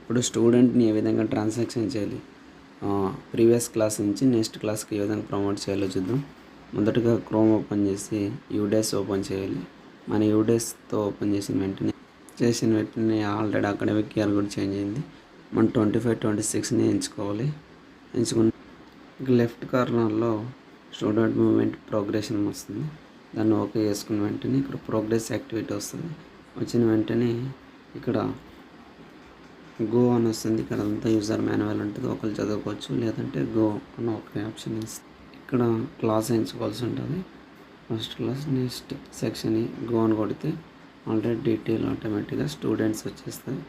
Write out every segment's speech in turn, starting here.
ఇప్పుడు స్టూడెంట్ని ఏ విధంగా ట్రాన్సాక్షన్ చేయాలి, ప్రీవియస్ క్లాస్ నుంచి నెక్స్ట్ క్లాస్కి ఏ విధంగా ప్రమోట్ చేయాలో చూద్దాం. మొదటగా క్రోమ్ ఓపెన్ చేసి యూడేస్ ఓపెన్ చేయాలి. మన యూడేస్తో ఓపెన్ చేసిన వెంటనే ఆల్రెడీ అకాడమిక్ ఇయర్ కూడా చేంజ్ అయింది. మనం 25-26ని ఎంచుకోవాలి. ఎంచుకున్న లెఫ్ట్ కార్నర్లో స్టూడెంట్ మూవ్మెంట్ ప్రోగ్రెషన్ వస్తుంది. దాన్ని ఓకే చేసుకున్న వెంటనే ఇక్కడ ప్రోగ్రెస్ యాక్టివిటీ వస్తుంది. వచ్చిన వెంటనే ఇక్కడ గో అని వస్తుంది. ఇక్కడ అంతా యూజర్ మాన్యువల్ ఉంటుంది, ఒకరు చదువుకోవచ్చు. లేదంటే గో అని ఒక ఆప్షన్ ఇస్తుంది. ఇక్కడ క్లాస్ ఎంచుకోవాల్సి ఉంటుంది. First class next section go అని కొడితే ఆల్రెడీ డీటెయిల్ ఆటోమేటిక్గా స్టూడెంట్స్ వచ్చేస్తుంది.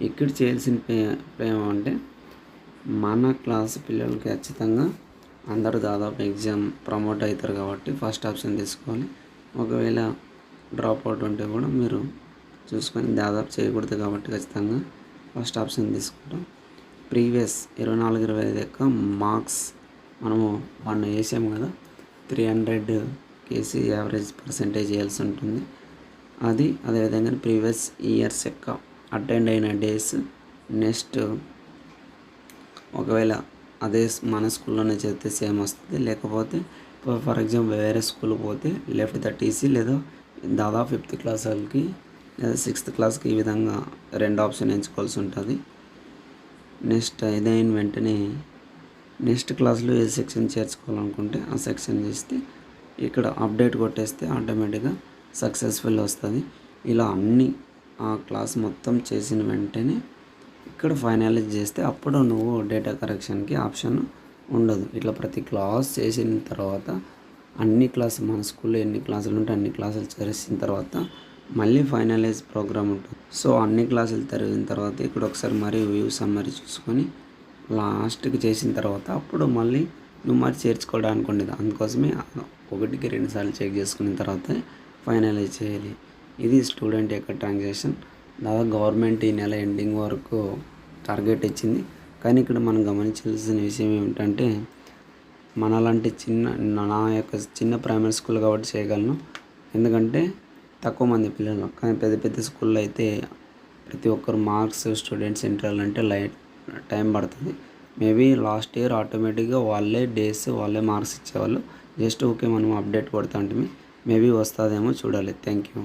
ఇక్కడ చేయాల్సిన పే ఏమంటే మన క్లాస్ పిల్లలు ఖచ్చితంగా అందరూ దాదాపు ఎగ్జామ్ ప్రమోట్ అవుతారు కాబట్టి ఫస్ట్ ఆప్షన్ తీసుకోవాలి. ఒకవేళ డ్రాప్ అవుట్ ఉంటే కూడా మీరు చూసుకొని దాదాపు చేయకూడదు కాబట్టి ఖచ్చితంగా ఫస్ట్ ఆప్షన్ తీసుకుంటాం. ప్రీవియస్ 24-25 యొక్క మార్క్స్ మనము 1 వేసాము కదా, 300 కేసీ యావరేజ్ పర్సెంటేజ్ వేయాల్సి ఉంటుంది. అదేవిధంగా ప్రీవియస్ ఇయర్స్ యొక్క అటెండ్ అయిన డేస్, నెక్స్ట్ ఒకవేళ అదే మన స్కూల్లోనే చేస్తే సేమ్ వస్తుంది. లేకపోతే ఫర్ ఎగ్జాంపుల్ వేరే స్కూల్కి పోతే లెఫ్ట్ ద టీసీ లేదా దాదాపు 5th క్లాస్ వాళ్ళకి లేదా 6th క్లాస్కి ఈ విధంగా 2 ఆప్షన్ ఎంచుకోవాల్సి ఉంటుంది. నెక్స్ట్ ఇదైన వెంటనే నెక్స్ట్ క్లాస్లో ఏ సెక్షన్ చేర్చుకోవాలనుకుంటే ఆ సెక్షన్ చేస్తే ఇక్కడ అప్డేట్ కొట్టేస్తే ఆటోమేటిక్గా సక్సెస్ఫుల్ వస్తుంది. ఇలా అన్ని ఆ క్లాస్ మొత్తం చేసిన వెంటనే ఇక్కడ ఫైనలైజ్ చేస్తే అప్పుడు నువ్వు డేటా కరెక్షన్కి ఆప్షన్ ఉండదు. ఇట్లా ప్రతి క్లాస్ చేసిన తర్వాత అన్ని క్లాసు మన స్కూల్లో ఎన్ని క్లాసులు ఉంటే అన్ని క్లాసులు చేసిన తర్వాత మళ్ళీ ఫైనలైజ్ ప్రోగ్రామ్ ఉంటుంది. సో అన్ని క్లాసులు జరిగిన తర్వాత ఇక్కడ ఒకసారి మరి వ్యూ సమ్మరీ చూసుకొని లాస్ట్కి చేసిన తర్వాత అప్పుడు మళ్ళీ నువ్వు మరి చేర్చుకోవడానికి ఉండదు. అందుకోసమే 1-2 సార్లు చెక్ చేసుకున్న తర్వాత ఫైనలైజ్ చేయాలి. ఇది స్టూడెంట్ యొక్క ట్రాన్సాక్షన్. దాదాపు గవర్నమెంట్ ఈ నెల ఎండింగ్ వరకు టార్గెట్ ఇచ్చింది. కానీ ఇక్కడ మనం గమనించాల్సిన విషయం ఏమిటంటే మనలాంటి నా యొక్క చిన్న ప్రైమరీ స్కూల్ కాబట్టి చేయగలను, ఎందుకంటే తక్కువ మంది పిల్లలు. కానీ పెద్ద పెద్ద స్కూల్లో అయితే ప్రతి ఒక్కరు మార్క్స్ స్టూడెంట్స్ ఎంటర్ అంటే టైం పడుతుంది. మేబీ లాస్ట్ ఇయర్ ఆటోమేటిక్గా వాళ్ళే మార్క్స్ ఇచ్చేవాళ్ళు. జస్ట్ ఓకే మనం అప్డేట్ కొడతా అంటే మేబీ వస్తుందేమో చూడాలి. Thank you.